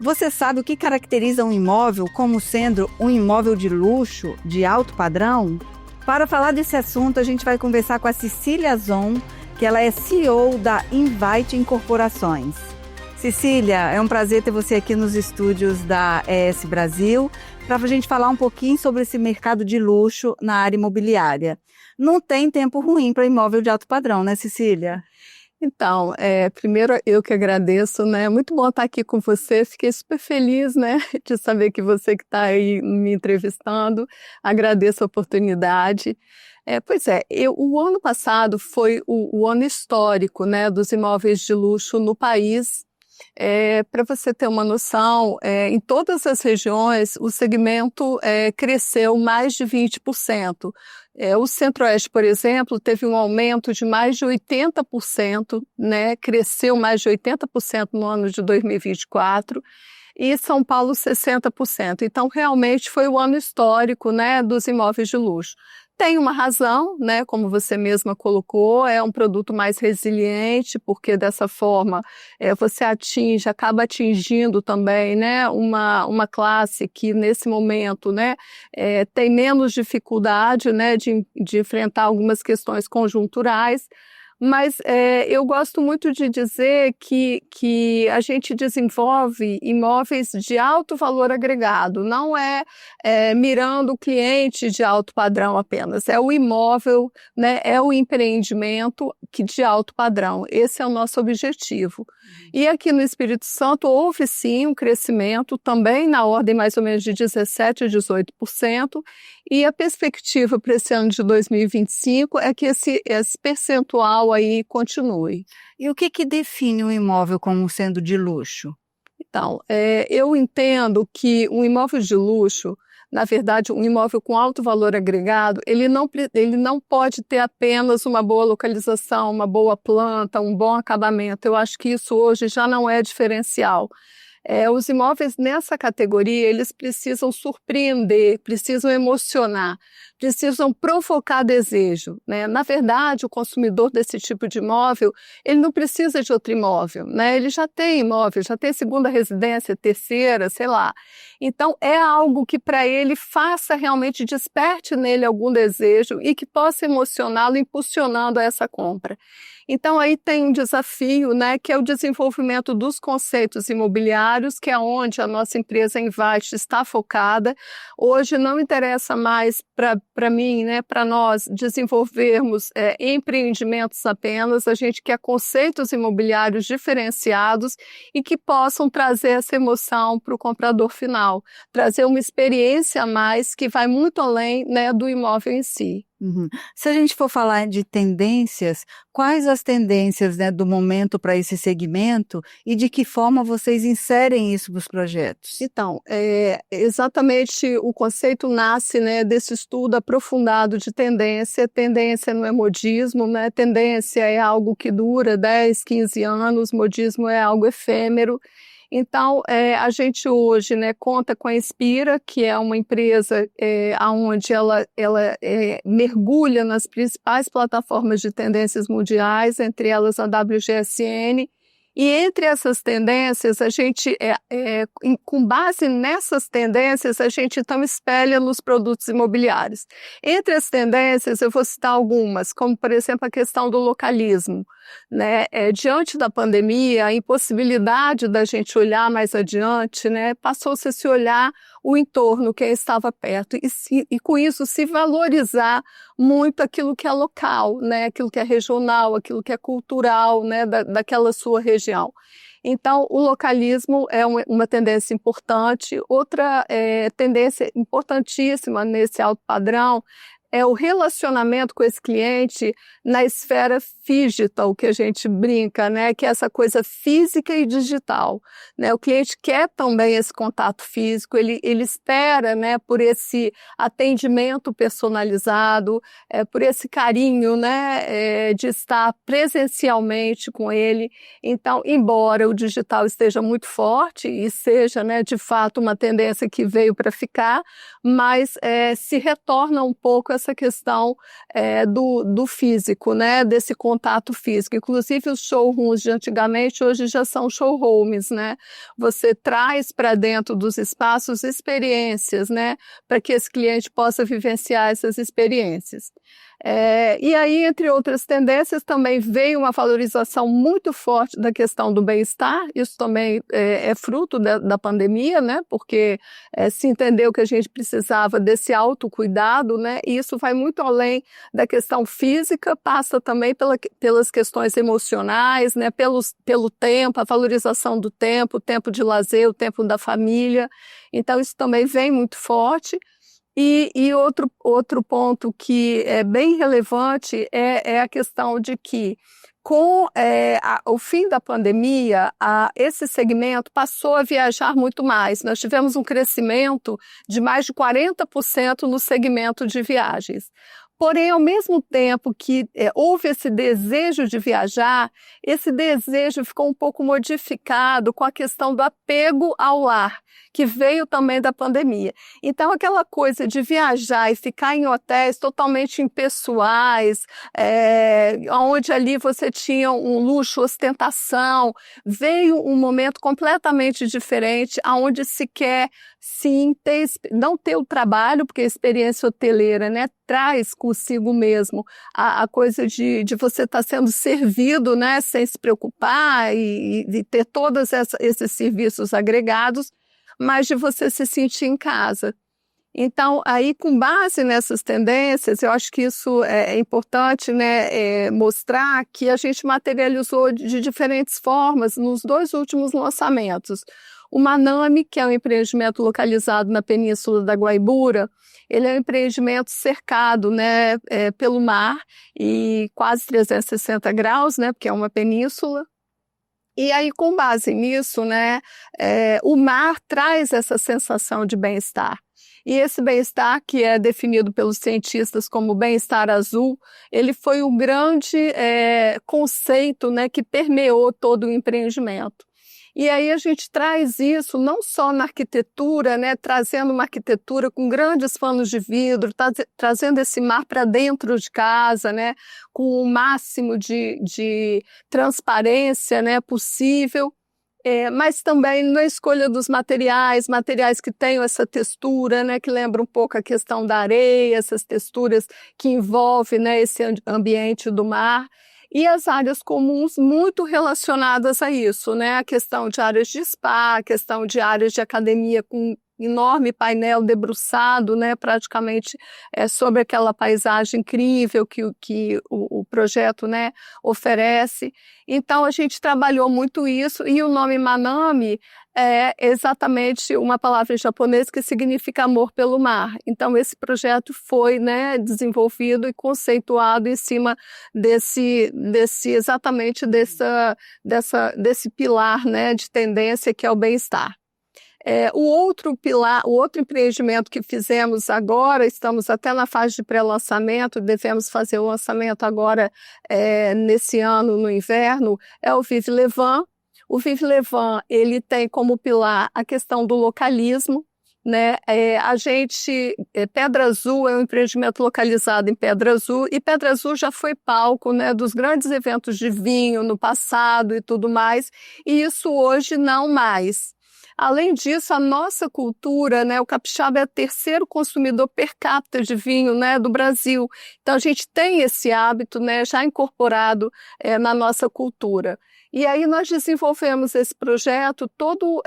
Você sabe o que caracteriza um imóvel como sendo um imóvel de luxo, de alto padrão? Para falar desse assunto, a gente vai conversar com a Cecília Zon, que ela é CEO da Invite Incorporações. Cecília, é um prazer ter você aqui nos estúdios da ES Brasil para a gente falar um pouquinho sobre esse mercado de luxo na área imobiliária. Não tem tempo ruim para imóvel de alto padrão, né, Cecília? Então, primeiro eu que agradeço, né? Muito bom estar aqui com você. Fiquei super feliz, né, de saber que você que está aí me entrevistando. Agradeço a oportunidade. O ano passado foi o ano histórico, né, dos imóveis de luxo no país. Para você ter uma noção, em todas as regiões o segmento cresceu mais de 20%. O Centro-Oeste, por exemplo, teve um aumento de mais de 80%, né? Cresceu mais de 80% no ano de 2024, e São Paulo 60%. Então, realmente foi o ano histórico, né, dos imóveis de luxo. Tem uma razão, né, como você mesma colocou, é um produto mais resiliente, porque dessa forma você acaba atingindo também, né, uma classe que nesse momento, né, tem menos dificuldade, né, de enfrentar algumas questões conjunturais. Mas eu gosto muito de dizer que a gente desenvolve imóveis de alto valor agregado, não mirando o cliente de alto padrão apenas, é o imóvel, né, é o empreendimento de alto padrão, esse é o nosso objetivo. E aqui no Espírito Santo houve sim um crescimento também na ordem mais ou menos de 17% a 18%, e a perspectiva para esse ano de 2025 é que esse percentual aí continue. E o que define um imóvel como sendo de luxo? Então, eu entendo que um imóvel de luxo, na verdade, um imóvel com alto valor agregado, ele não pode ter apenas uma boa localização, uma boa planta, um bom acabamento. Eu acho que isso hoje já não é diferencial. Os imóveis nessa categoria, eles precisam surpreender, precisam emocionar, precisam provocar desejo, né? Na verdade, o consumidor desse tipo de imóvel, ele não precisa de outro imóvel, né? Ele já tem imóvel, já tem segunda residência, terceira, sei lá. Então, é algo que para ele faça realmente, desperte nele algum desejo e que possa emocioná-lo, impulsionando a essa compra. Então, aí tem um desafio, né, que é o desenvolvimento dos conceitos imobiliários, que é onde a nossa empresa Invite está focada. Hoje não interessa mais para mim, né, para nós desenvolvermos empreendimentos apenas, a gente quer conceitos imobiliários diferenciados e que possam trazer essa emoção para o comprador final, trazer uma experiência a mais que vai muito além, né, do imóvel em si. Uhum. Se a gente for falar de tendências, quais as tendências, né, do momento para esse segmento e de que forma vocês inserem isso nos projetos? Então, exatamente o conceito nasce, né, desse estudo aprofundado de tendência. Tendência não é modismo, né? Tendência é algo que dura 10, 15 anos, modismo é algo efêmero. Então, a gente hoje, né, conta com a Inspira, que é uma empresa onde ela mergulha nas principais plataformas de tendências mundiais, entre elas a WGSN. E entre essas tendências, a gente, com base nessas tendências, a gente então espelha nos produtos imobiliários. Entre as tendências, eu vou citar algumas, como, por exemplo, a questão do localismo, né? Diante da pandemia, a impossibilidade da gente olhar mais adiante, né? Passou-se a se olhar o entorno, quem estava perto, e com isso se valorizar muito aquilo que é local, né? Aquilo que é regional, aquilo que é cultural, né? daquela sua região. Então, o localismo é uma tendência importante. Outra tendência importantíssima nesse alto padrão é o relacionamento com esse cliente na esfera digital, que a gente brinca, né? Que é essa coisa física e digital, né? O cliente quer também esse contato físico, ele espera, né, por esse atendimento personalizado, por esse carinho, né, de estar presencialmente com ele. Então, embora o digital esteja muito forte e seja, né, de fato uma tendência que veio para ficar, mas se retorna um pouco essa questão do físico, né, desse contato físico. Inclusive os showrooms de antigamente hoje já são showrooms, né? Você traz para dentro dos espaços experiências, né, para que esse cliente possa vivenciar essas experiências. E aí, entre outras tendências, também veio uma valorização muito forte da questão do bem-estar. Isso também é fruto da pandemia, né? Porque se entendeu que a gente precisava desse autocuidado, né? E isso vai muito além da questão física, passa também pelas questões emocionais, né? Pelo tempo, a valorização do tempo, o tempo de lazer, o tempo da família. Então, isso também vem muito forte. E outro ponto que é bem relevante é a questão de que, com o fim da pandemia, esse segmento passou a viajar muito mais. Nós tivemos um crescimento de mais de 40% no segmento de viagens. Porém, ao mesmo tempo que houve esse desejo de viajar, esse desejo ficou um pouco modificado com a questão do apego ao lar, que veio também da pandemia. Então, aquela coisa de viajar e ficar em hotéis totalmente impessoais, onde ali você tinha um luxo, ostentação, veio um momento completamente diferente, onde se quer, sim, não ter o trabalho, porque a experiência hoteleira, né, traz consigo mesmo a coisa de você estar sendo servido, né, sem se preocupar e ter todos esses serviços agregados, mas de você se sentir em casa. Então, aí, com base nessas tendências, eu acho que isso é importante, né, mostrar que a gente materializou de diferentes formas nos 2 últimos lançamentos. O Manami, que é um empreendimento localizado na Península da Guaibura, ele é um empreendimento cercado, né, pelo mar e quase 360 graus, né, porque é uma península. E aí, com base nisso, né, o mar traz essa sensação de bem-estar. E esse bem-estar, que é definido pelos cientistas como bem-estar azul, ele foi o grande conceito, né, que permeou todo o empreendimento. E aí a gente traz isso não só na arquitetura, né, trazendo uma arquitetura com grandes panos de vidro, trazendo esse mar para dentro de casa, né, com o máximo de transparência, né, possível, mas também na escolha dos materiais que tenham essa textura, né, que lembra um pouco a questão da areia, essas texturas que envolvem, né, esse ambiente do mar. E as áreas comuns muito relacionadas a isso, né? A questão de áreas de spa, a questão de áreas de academia com enorme painel debruçado, né? Praticamente sobre aquela paisagem incrível que o projeto, né, oferece. Então, a gente trabalhou muito isso, e o nome Manami é exatamente uma palavra em japonês que significa amor pelo mar. Então, esse projeto foi, né, desenvolvido e conceituado em cima exatamente desse pilar, né, de tendência que é o bem-estar. O outro pilar, o outro empreendimento que fizemos agora, estamos até na fase de pré-lançamento, devemos fazer o lançamento agora nesse ano, no inverno, é o Vive Levan. O Vive Levan, ele tem como pilar a questão do localismo, né? Pedra Azul é um empreendimento localizado em Pedra Azul, e Pedra Azul já foi palco, né, dos grandes eventos de vinho no passado e tudo mais, e isso hoje não mais. Além disso, a nossa cultura, né, o capixaba é o 3º consumidor per capita de vinho, né, do Brasil. Então, a gente tem esse hábito, né, já incorporado na nossa cultura. E aí nós desenvolvemos esse projeto todo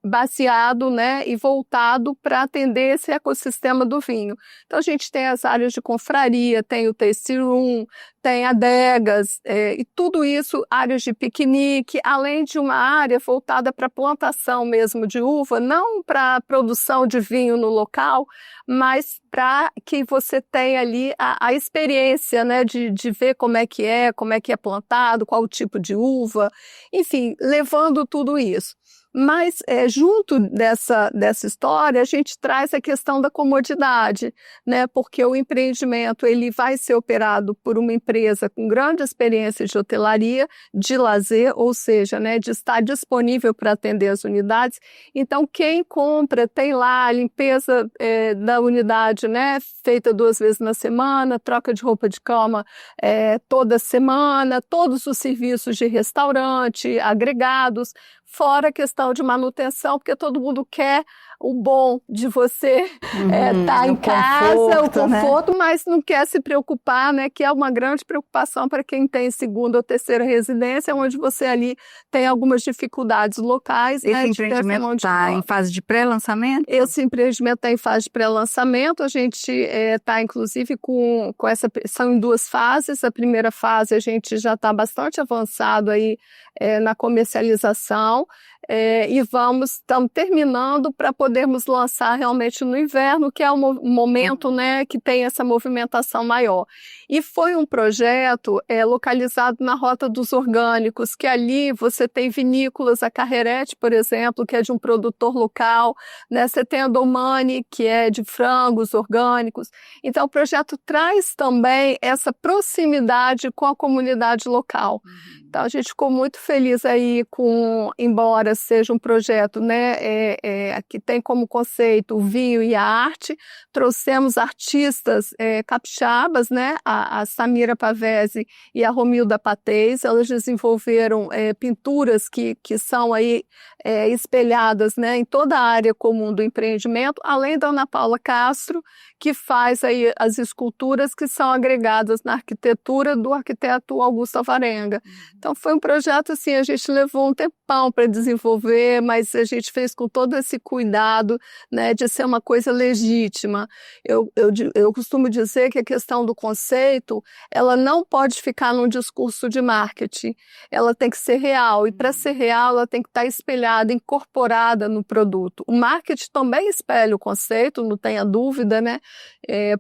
baseado, né, e voltado para atender esse ecossistema do vinho. Então, a gente tem as áreas de confraria, tem o tasting room, tem adegas, e tudo isso, áreas de piquenique, além de uma área voltada para plantação mesmo de uva, não para produção de vinho no local, mas para que você tenha ali a experiência, né, de ver como é plantado, qual o tipo de uva, enfim, levando tudo isso. Mas, junto dessa história, a gente traz a questão da comodidade, né? Porque o empreendimento ele vai ser operado por uma empresa com grande experiência de hotelaria, de lazer, ou seja, né, de estar disponível para atender as unidades. Então, quem compra tem lá a limpeza da unidade, né, feita 2 vezes na semana, troca de roupa de cama toda semana, todos os serviços de restaurante, agregados, fora a questão de manutenção, porque todo mundo quer o bom de você estar em casa, o conforto, né? Mas não quer se preocupar, né? Que é uma grande preocupação para quem tem segunda ou terceira residência, onde você ali tem algumas dificuldades locais. Esse empreendimento está em fase de pré-lançamento? Esse empreendimento está em fase de pré-lançamento. A gente está, inclusive, com essa... São em 2 fases. A primeira fase a gente já está bastante avançado aí na comercialização. E estamos terminando para podermos lançar realmente no inverno, que é o momento, né, que tem essa movimentação maior. E foi um projeto localizado na Rota dos Orgânicos, que ali você tem vinícolas, a Carrerete, por exemplo, que é de um produtor local, né? Você tem a Domani, que é de frangos orgânicos. Então, o projeto traz também essa proximidade com a comunidade local. Então, a gente ficou muito feliz aí embora seja um projeto, né, que tem como conceito o vinho e a arte, trouxemos artistas capixabas, né, a Samira Pavese e a Romilda Patês. Elas desenvolveram pinturas que são aí espelhadas, né, em toda a área comum do empreendimento, além da Ana Paula Castro, que faz aí as esculturas que são agregadas na arquitetura do arquiteto Augusto Alvarenga. Então foi um projeto assim, a gente levou um tempão para desenvolver, mas a gente fez com todo esse cuidado, né, de ser uma coisa legítima. Eu costumo dizer que a questão do conceito, ela não pode ficar num discurso de marketing, ela tem que ser real, e para ser real ela tem que estar espelhada, incorporada no produto. O marketing também espelha o conceito, não tenha dúvida, né?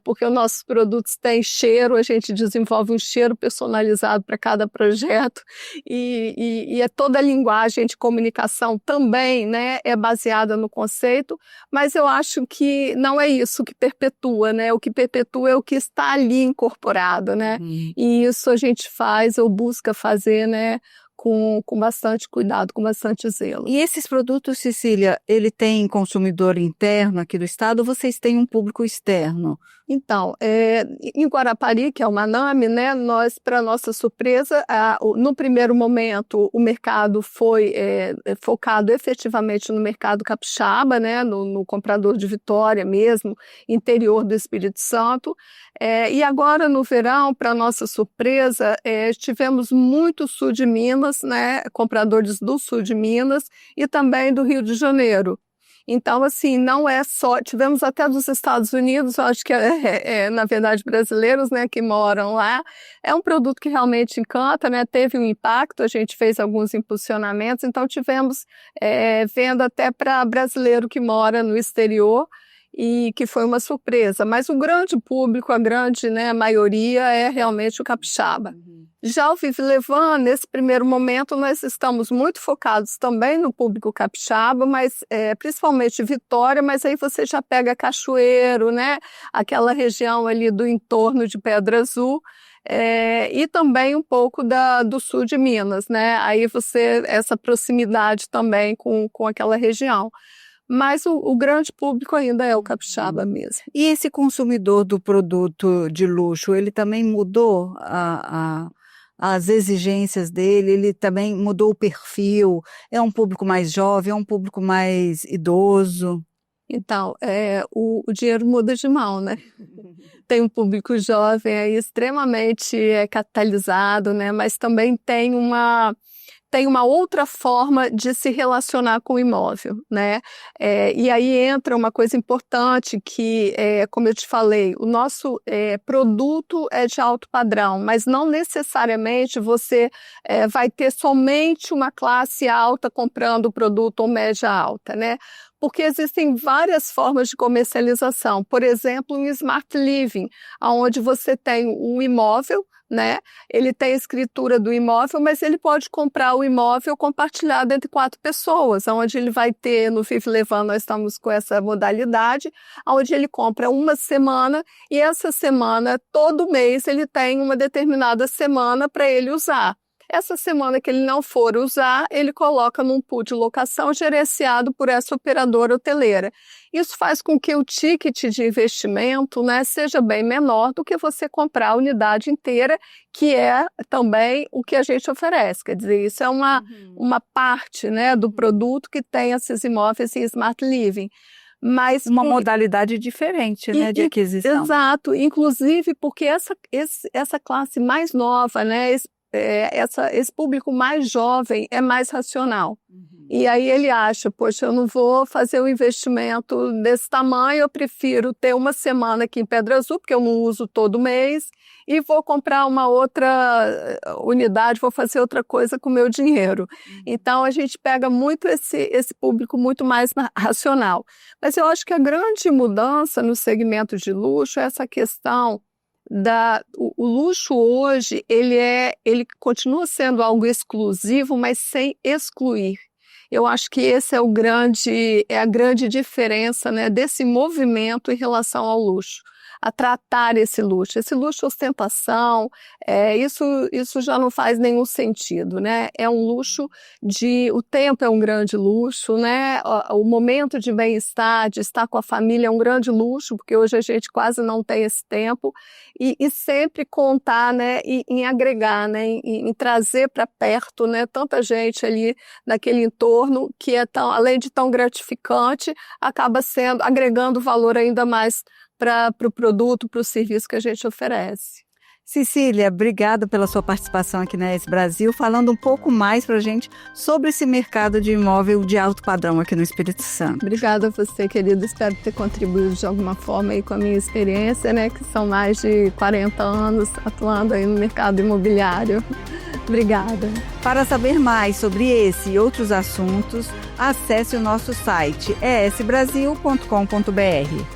Porque os nossos produtos têm cheiro, a gente desenvolve um cheiro personalizado para cada projeto, e toda a linguagem de comunicação também, né, é baseada no conceito, mas eu acho que não é isso que perpetua, né? O que perpetua é o que está ali incorporado, né? E isso a gente faz ou busca fazer, né, com bastante cuidado, com bastante zelo. E esses produtos, Cecília, ele tem consumidor interno aqui do estado ou vocês têm um público externo? Então, em Guarapari, que é o Manami, né, nós, para nossa surpresa, no primeiro momento o mercado foi focado efetivamente no mercado capixaba, né, no comprador de Vitória mesmo, interior do Espírito Santo, e agora no verão, para nossa surpresa, tivemos muito sul de Minas, né, compradores do sul de Minas e também do Rio de Janeiro. Então, assim, não é só... Tivemos até dos Estados Unidos, eu acho que na verdade, brasileiros, né, que moram lá. É um produto que realmente encanta, né? Teve um impacto, a gente fez alguns impulsionamentos, então tivemos venda até para brasileiro que mora no exterior, e que foi uma surpresa. Mas o grande público, a grande, né, maioria é realmente o capixaba. Já o Vive Levant, nesse primeiro momento, nós estamos muito focados também no público capixaba, mas principalmente Vitória, mas aí você já pega Cachoeiro, né? Aquela região ali do entorno de Pedra Azul, e também um pouco do sul de Minas, né? Aí essa proximidade também com aquela região. Mas o grande público ainda é o capixaba mesmo. E esse consumidor do produto de luxo, ele também mudou as exigências dele, ele também mudou o perfil, é um público mais jovem, é um público mais idoso? Então, o dinheiro muda de mão, né? Tem um público jovem aí extremamente capitalizado, né? Mas também tem uma outra forma de se relacionar com o imóvel, né? E aí entra uma coisa importante que, como eu te falei, o nosso produto é de alto padrão, mas não necessariamente você vai ter somente uma classe alta comprando o produto ou média alta, né? porque existem várias formas de comercialização. Por exemplo, um Smart Living, onde você tem um imóvel, né? Ele tem a escritura do imóvel, mas ele pode comprar o imóvel compartilhado entre 4 pessoas, onde ele vai ter, no Vive Levando, nós estamos com essa modalidade, onde ele compra uma semana e essa semana, todo mês, ele tem uma determinada semana para ele usar. Essa semana que ele não for usar, ele coloca num pool de locação gerenciado por essa operadora hoteleira. Isso faz com que o ticket de investimento, né, seja bem menor do que você comprar a unidade inteira, que é também o que a gente oferece. Quer dizer, isso é uma parte, né, do produto que tem esses imóveis em Smart Living. Mas uma modalidade diferente, né, de aquisição. Exato, inclusive porque essa classe mais nova, né, esse público mais jovem é mais racional. E aí ele acha, poxa, eu não vou fazer um investimento desse tamanho, eu prefiro ter uma semana aqui em Pedra Azul, porque eu não uso todo mês, e vou comprar uma outra unidade, vou fazer outra coisa com o meu dinheiro. Então a gente pega muito esse público muito mais racional. Mas eu acho que a grande mudança no segmento de luxo é essa questão o luxo hoje, ele continua sendo algo exclusivo, mas sem excluir. Eu acho que esse é a grande diferença, né, desse movimento em relação ao luxo, a tratar esse luxo. Esse luxo ostentação, isso já não faz nenhum sentido, né? É um luxo o tempo é um grande luxo, né? O momento de bem-estar, de estar com a família é um grande luxo, porque hoje a gente quase não tem esse tempo, e sempre contar, né, em agregar, né, em trazer para perto, né, tanta gente ali naquele entorno que além de tão gratificante, acaba agregando valor ainda mais para o produto, para o serviço que a gente oferece. Cecília, obrigada pela sua participação aqui na ES Brasil, falando um pouco mais para a gente sobre esse mercado de imóvel de alto padrão aqui no Espírito Santo. Obrigada a você, querida. Espero ter contribuído de alguma forma aí com a minha experiência, né, que são mais de 40 anos atuando aí no mercado imobiliário. Obrigada. Para saber mais sobre esse e outros assuntos, acesse o nosso site esbrasil.com.br.